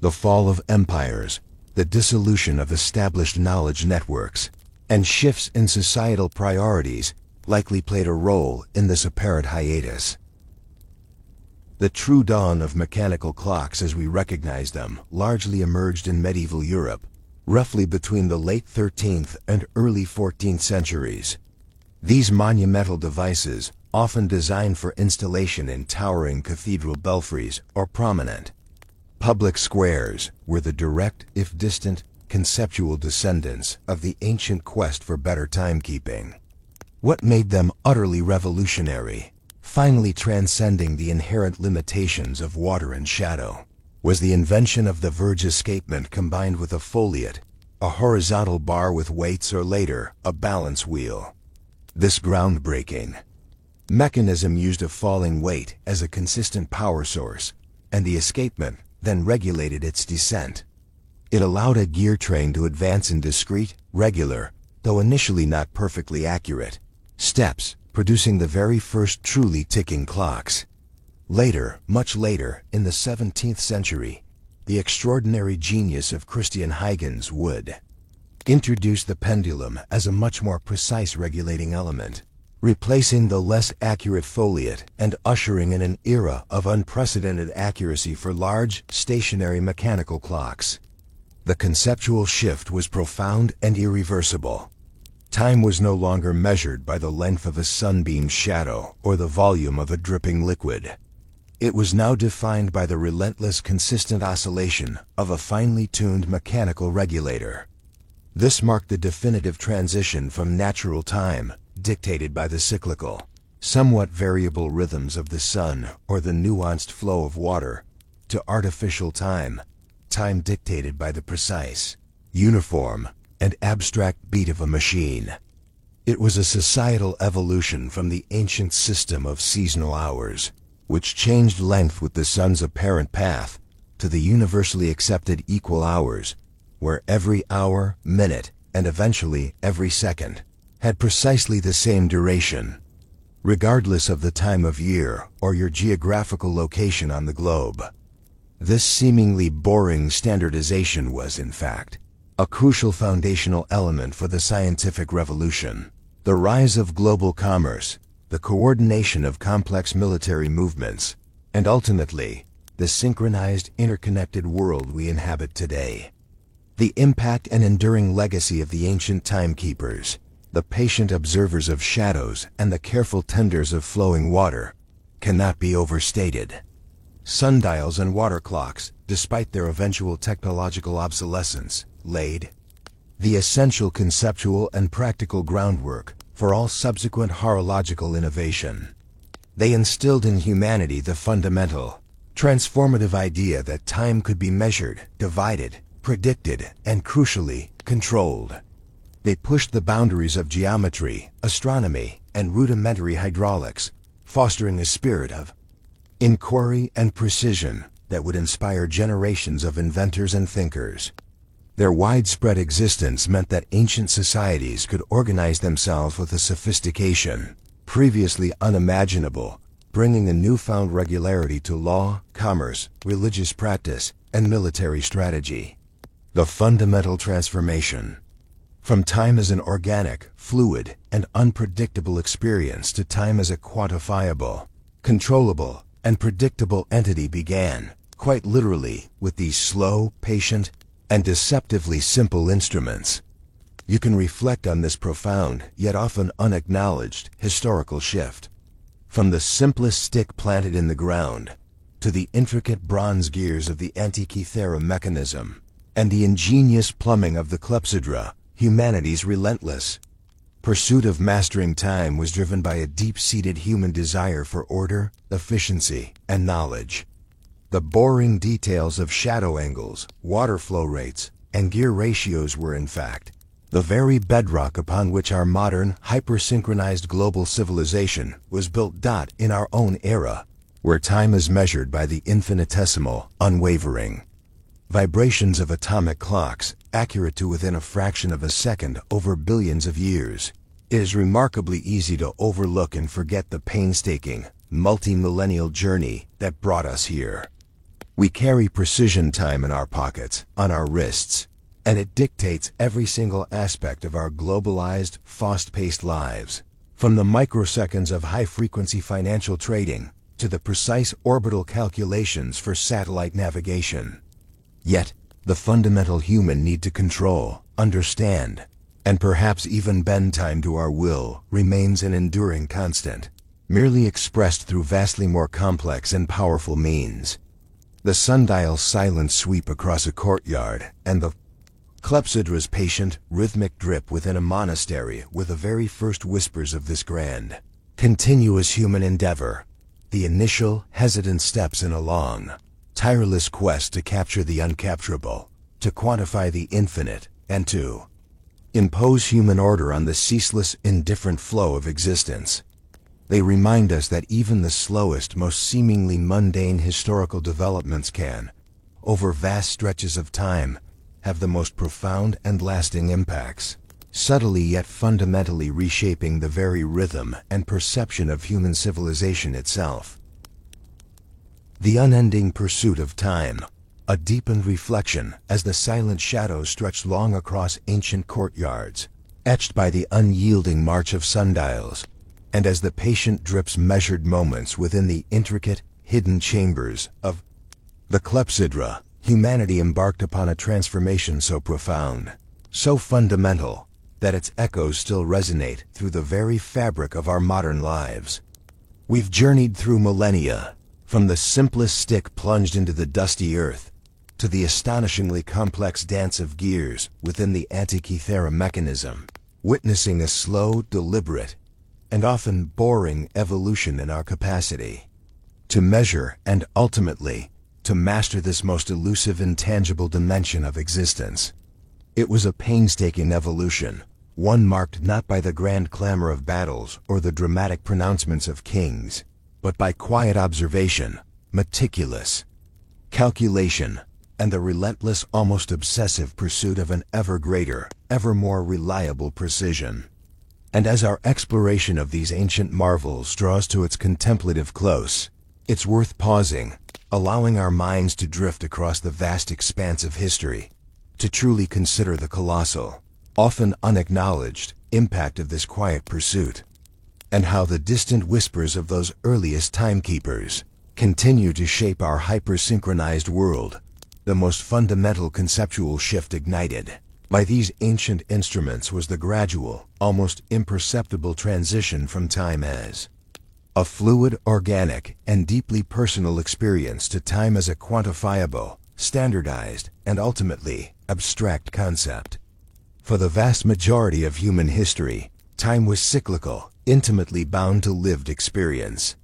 the fall of empires, the dissolution of established knowledge networks, and shifts in societal priorities likely played a role in this apparent hiatus. The true dawn of mechanical clocks as we recognize them largely emerged in medieval Europe, roughly between the late 13th and early 14th centuries. These monumental devices, often designed for installation in towering cathedral belfries or prominent public squares, were the direct, if distant, conceptual descendants of the ancient quest for better timekeeping. What made them utterly revolutionary, finally transcending the inherent limitations of water and shadow, was the invention of the verge escapement combined with a foliot, a horizontal bar with weights, or later, a balance wheel. This groundbreaking mechanism used a falling weight as a consistent power source, and the escapement then regulated its descent. It allowed a gear train to advance in discrete, regular, though initially not perfectly accurate, steps, producing the very first truly ticking clocks. Later, much later, in the 17th century, the extraordinary genius of Christian Huygens would introduce the pendulum as a much more precise regulating element, replacing the less accurate foliot and ushering in an era of unprecedented accuracy for large, stationary mechanical clocks. The conceptual shift was profound and irreversible. Time was no longer measured by the length of a sunbeam's shadow or the volume of a dripping liquid. It was now defined by the relentless, consistent oscillation of a finely tuned mechanical regulator. This marked the definitive transition from natural time, dictated by the cyclical, somewhat variable rhythms of the sun or the nuanced flow of water, to artificial time, time dictated by the precise, uniform, and abstract beat of a machine. It was a societal evolution from the ancient system of seasonal hours, which changed length with the sun's apparent path, to the universally accepted equal hours, where every hour, minute, and eventually every second had precisely the same duration, regardless of the time of year or your geographical location on the globe. This seemingly boring standardization was, in fact, a crucial foundational element for the scientific revolution. The rise of global commerce, the coordination of complex military movements, and ultimately, the synchronized, interconnected world we inhabit today. The impact and enduring legacy of the ancient timekeepers, the patient observers of shadows and the careful tenders of flowing water, cannot be overstated. Sundials and water clocks, despite their eventual technological obsolescence, laid the essential conceptual and practical groundwork for all subsequent horological innovation. They instilled in humanity the fundamental, transformative idea that time could be measured, divided, predicted, and crucially, controlled. They pushed the boundaries of geometry, astronomy, and rudimentary hydraulics, fostering a spirit of inquiry and precision that would inspire generations of inventors and thinkers. Their widespread existence meant that ancient societies could organize themselves with a sophistication previously unimaginable, bringing a newfound regularity to law, commerce, religious practice, and military strategy. The fundamental transformation. From time as an organic, fluid, and unpredictable experience to time as a quantifiable, controllable, and predictable entity began, quite literally, with these slow, patient, and deceptively simple instruments. You can reflect on this profound, yet often unacknowledged, historical shift. From the simplest stick planted in the ground, to the intricate bronze gears of the Antikythera mechanism, and the ingenious plumbing of the clepsydra, humanity's relentless pursuit of mastering time was driven by a deep-seated human desire for order, efficiency, and knowledge. The boring details of shadow angles, water flow rates, and gear ratios were, in fact, the very bedrock upon which our modern, hyper-synchronized global civilization was built. In our own era, where time is measured by the infinitesimal, unwavering vibrations of atomic clocks, accurate to within a fraction of a second over billions of years, it is remarkably easy to overlook and forget the painstaking, multi-millennial journey that brought us here. We carry precision time in our pockets, on our wrists, and it dictates every single aspect of our globalized, fast-paced lives, from the microseconds of high-frequency financial trading to the precise orbital calculations for satellite navigation. Yet, the fundamental human need to control, understand, and perhaps even bend time to our will remains an enduring constant, merely expressed through vastly more complex and powerful means. The sundial's silent sweep across a courtyard, and the clepsydra's patient, rhythmic drip within a monastery were the very first whispers of this grand, continuous human endeavor, the initial, hesitant steps in a long, tireless quest to capture the uncapturable, to quantify the infinite, and to impose human order on the ceaseless, indifferent flow of existence. They remind us that even the slowest, most seemingly mundane historical developments can, over vast stretches of time, have the most profound and lasting impacts, subtly yet fundamentally reshaping the very rhythm and perception of human civilization itself. The unending pursuit of time, a deepened reflection as the silent shadows stretched long across ancient courtyards, etched by the unyielding march of sundials, and as the patient drips measured moments within the intricate, hidden chambers of the clepsydra, humanity embarked upon a transformation so profound, so fundamental, that its echoes still resonate through the very fabric of our modern lives. We've journeyed through millennia, from the simplest stick plunged into the dusty earth, to the astonishingly complex dance of gears within the Antikythera mechanism, witnessing a slow, deliberate, and often boring evolution in our capacity to measure and ultimately to master this most elusive, intangible dimension of existence. It was a painstaking evolution, one marked not by the grand clamor of battles or the dramatic pronouncements of kings, but by quiet observation, meticulous calculation, and the relentless, almost obsessive pursuit of an ever greater, ever more reliable precision. And as our exploration of these ancient marvels draws to its contemplative close, it's worth pausing, allowing our minds to drift across the vast expanse of history, to truly consider the colossal, often unacknowledged, impact of this quiet pursuit, and how the distant whispers of those earliest timekeepers continue to shape our hyper-synchronized world, the most fundamental conceptual shift ignited by these ancient instruments was the gradual, almost imperceptible transition from time as a fluid, organic, and deeply personal experience to time as a quantifiable, standardized, and ultimately abstract concept. For the vast majority of human history, time was cyclical, intimately bound to lived experience.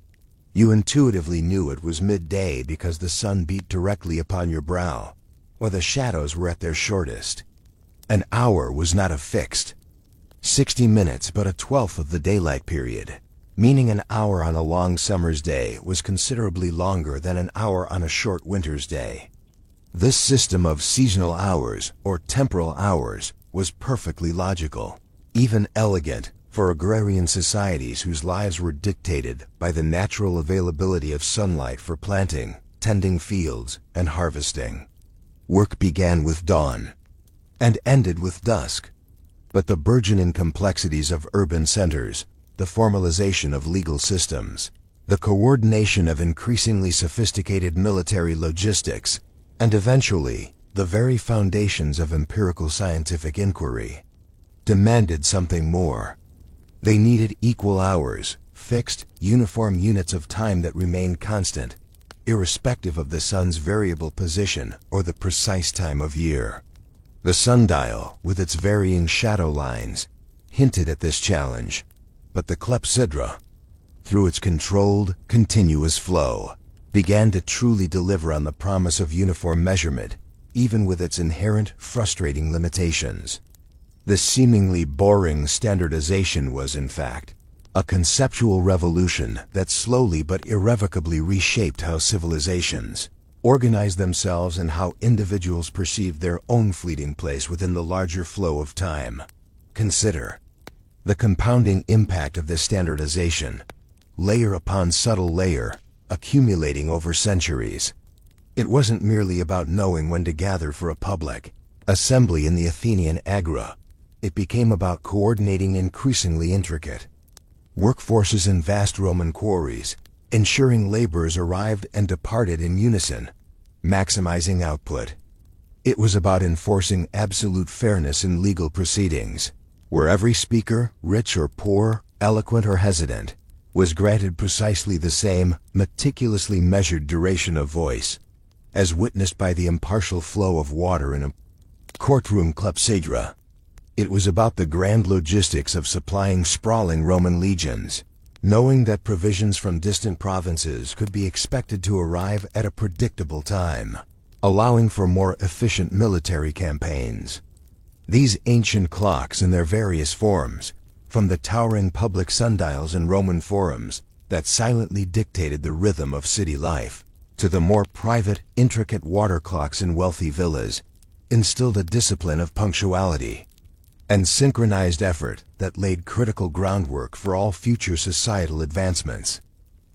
You intuitively knew it was midday because the sun beat directly upon your brow, or the shadows were at their shortest. An hour was not a fixed 60 minutes but a twelfth of the daylight period, meaning an hour on a long summer's day was considerably longer than an hour on a short winter's day. This system of seasonal hours, or temporal hours, was perfectly logical, even elegant, for agrarian societies whose lives were dictated by the natural availability of sunlight for planting, tending fields, and harvesting. Work began with dawn and ended with dusk. But the burgeoning complexities of urban centers, the formalization of legal systems, the coordination of increasingly sophisticated military logistics, and eventually, the very foundations of empirical scientific inquiry, demanded something more. They needed equal hours, fixed, uniform units of time that remained constant, irrespective of the sun's variable position or the precise time of year. The sundial, with its varying shadow lines, hinted at this challenge, but the clepsydra, through its controlled, continuous flow, began to truly deliver on the promise of uniform measurement, even with its inherent, frustrating limitations. This seemingly boring standardization was, in fact, a conceptual revolution that slowly but irrevocably reshaped how civilizations organized themselves and how individuals perceived their own fleeting place within the larger flow of time. Consider the compounding impact of this standardization, layer upon subtle layer, accumulating over centuries. It wasn't merely about knowing when to gather for a public assembly in the Athenian Agora. It became about coordinating increasingly intricate workforces in vast Roman quarries, ensuring laborers arrived and departed in unison, maximizing output. It was about enforcing absolute fairness in legal proceedings, where every speaker, rich or poor, eloquent or hesitant, was granted precisely the same meticulously measured duration of voice, as witnessed by the impartial flow of water in a courtroom clepsydra. It was about the grand logistics of supplying sprawling Roman legions, knowing that provisions from distant provinces could be expected to arrive at a predictable time, allowing for more efficient military campaigns. These ancient clocks in their various forms, from the towering public sundials in Roman forums that silently dictated the rhythm of city life, to the more private, intricate water clocks in wealthy villas, instilled a discipline of punctuality and synchronized effort that laid critical groundwork for all future societal advancements.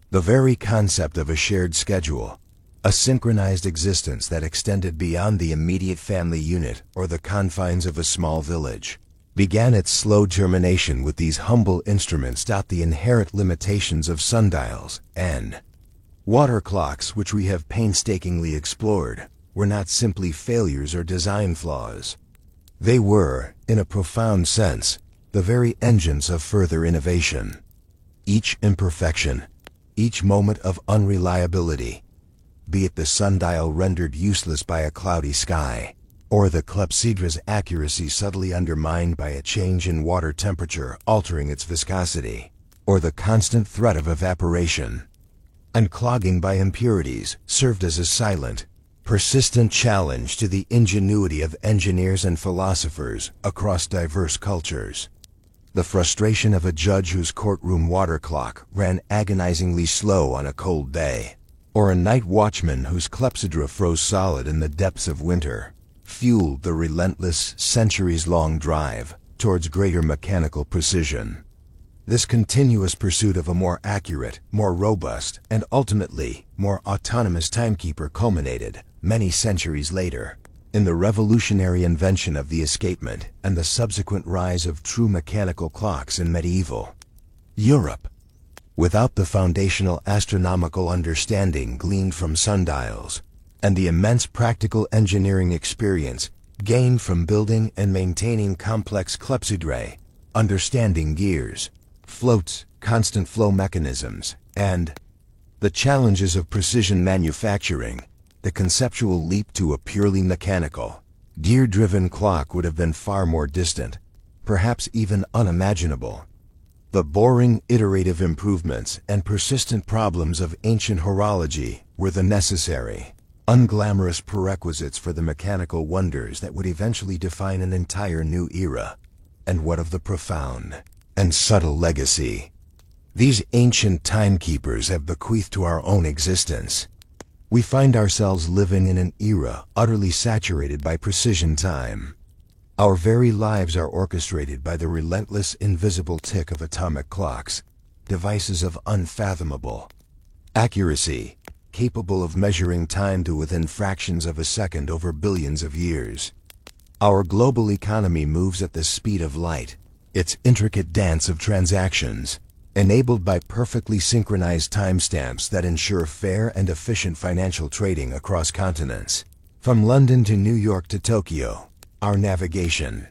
The very concept of a shared schedule, a synchronized existence that extended beyond the immediate family unit or the confines of a small village, began its slow germination with these humble instruments. The inherent limitations of sundials and water clocks, which we have painstakingly explored, were not simply failures or design flaws. They were, in a profound sense, the very engines of further innovation. Each imperfection, each moment of unreliability, be it the sundial rendered useless by a cloudy sky, or the clepsydra's accuracy subtly undermined by a change in water temperature altering its viscosity, or the constant threat of evaporation and clogging by impurities, served as a silent, persistent challenge to the ingenuity of engineers and philosophers across diverse cultures. The frustration of a judge whose courtroom water clock ran agonizingly slow on a cold day, or a night watchman whose clepsydra froze solid in the depths of winter, fueled the relentless, centuries-long drive towards greater mechanical precision. This continuous pursuit of a more accurate, more robust, and ultimately more autonomous timekeeper culminated, many centuries later, in the revolutionary invention of the escapement and the subsequent rise of true mechanical clocks in medieval Europe. Without the foundational astronomical understanding gleaned from sundials and the immense practical engineering experience gained from building and maintaining complex clepsydrae, understanding gears, floats, constant flow mechanisms, and the challenges of precision manufacturing. The conceptual leap to a purely mechanical, gear-driven clock would have been far more distant, perhaps even unimaginable. The boring, iterative improvements and persistent problems of ancient horology were the necessary, unglamorous prerequisites for the mechanical wonders that would eventually define an entire new era. And what of the profound and subtle legacy these ancient timekeepers have bequeathed to our own existence? We find ourselves living in an era utterly saturated by precision time. Our very lives are orchestrated by the relentless invisible tick of atomic clocks, devices of unfathomable accuracy, capable of measuring time to within fractions of a second over billions of years. Our global economy moves at the speed of light, its intricate dance of transactions, enabled by perfectly synchronized timestamps that ensure fair and efficient financial trading across continents. From London to New York to Tokyo, our navigation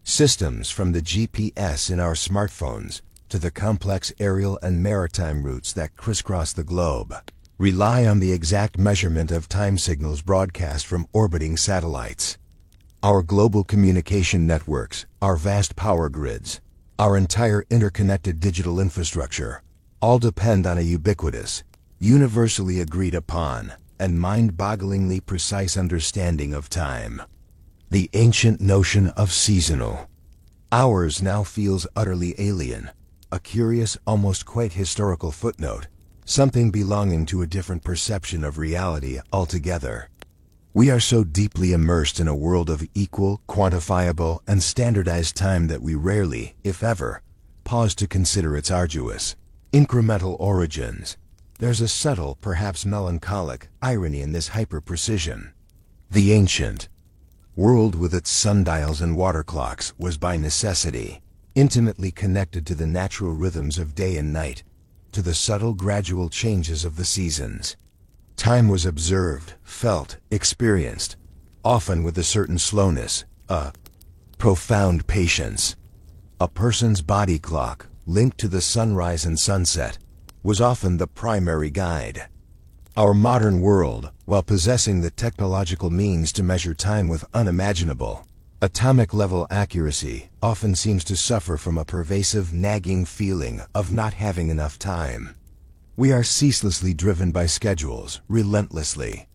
systems, from the GPS in our smartphones to the complex aerial and maritime routes that crisscross the globe, rely on the exact measurement of time signals broadcast from orbiting satellites. Our global communication networks, our vast power grids, our entire interconnected digital infrastructure, all depend on a ubiquitous, universally agreed upon, and mind-bogglingly precise understanding of time. The ancient notion of seasonal hours now feels utterly alien, a curious, almost quite historical footnote, something belonging to a different perception of reality altogether. We are so deeply immersed in a world of equal, quantifiable, and standardized time that we rarely, if ever, pause to consider its arduous, incremental origins. There's a subtle, perhaps melancholic, irony in this hyper-precision. The ancient world with its sundials and water clocks was by necessity intimately connected to the natural rhythms of day and night, to the subtle gradual changes of the seasons. Time was observed, felt, experienced, often with a certain slowness, a profound patience. A person's body clock, linked to the sunrise and sunset, was often the primary guide. Our modern world, while possessing the technological means to measure time with unimaginable, atomic-level accuracy, often seems to suffer from a pervasive, nagging feeling of not having enough time. We are ceaselessly driven by schedules, relentlessly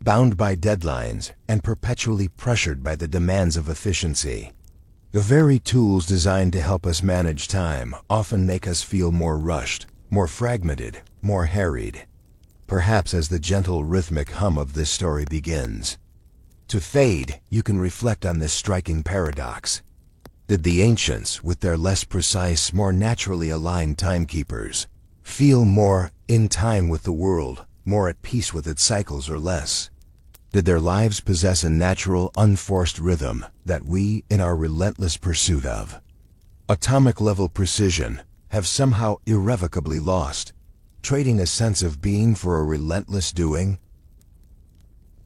bound by deadlines, and perpetually pressured by the demands of efficiency. The very tools designed to help us manage time often make us feel more rushed, more fragmented, more harried. Perhaps as the gentle rhythmic hum of this story begins to fade, you can reflect on this striking paradox. Did the ancients, with their less precise, more naturally aligned timekeepers, feel more in time with the world, more at peace with its cycles, or less? Did their lives possess a natural, unforced rhythm that we, in our relentless pursuit of atomic-level precision, have somehow irrevocably lost, trading a sense of being for a relentless doing?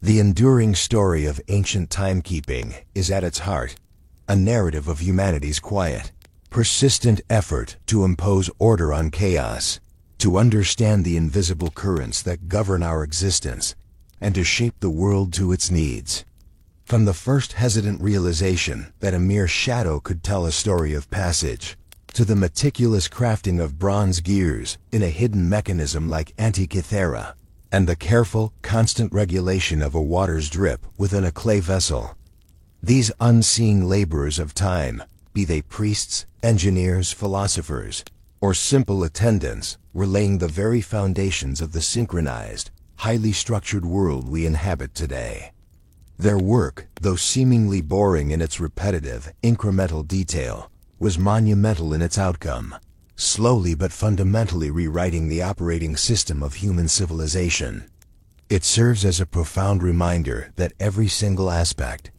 The enduring story of ancient timekeeping is at its heart a narrative of humanity's quiet, persistent effort to impose order on chaos, to understand the invisible currents that govern our existence, and to shape the world to its needs. From the first hesitant realization that a mere shadow could tell a story of passage, to the meticulous crafting of bronze gears in a hidden mechanism like Antikythera, and the careful, constant regulation of a water's drip within a clay vessel, these unseen laborers of time, be they priests, engineers, philosophers, or simple attendants, were laying the very foundations of the synchronized, highly structured world we inhabit today. Their work, though seemingly boring in its repetitive, incremental detail, was monumental in its outcome, slowly but fundamentally rewriting the operating system of human civilization. It serves as a profound reminder that every single aspect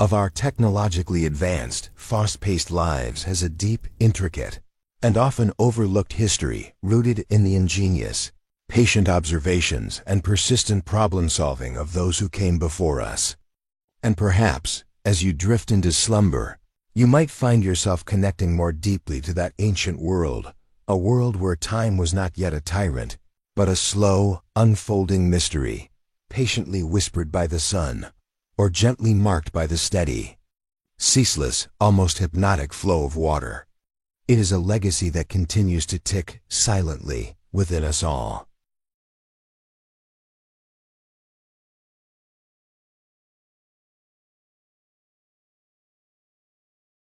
of our technologically advanced, fast-paced lives has a deep, intricate, and often overlooked history rooted in the ingenious, patient observations, and persistent problem-solving of those who came before us. And perhaps, as you drift into slumber, you might find yourself connecting more deeply to that ancient world, a world where time was not yet a tyrant, but a slow, unfolding mystery, patiently whispered by the sun, or gently marked by the steady, ceaseless, almost hypnotic flow of water. It is a legacy that continues to tick silently within us all.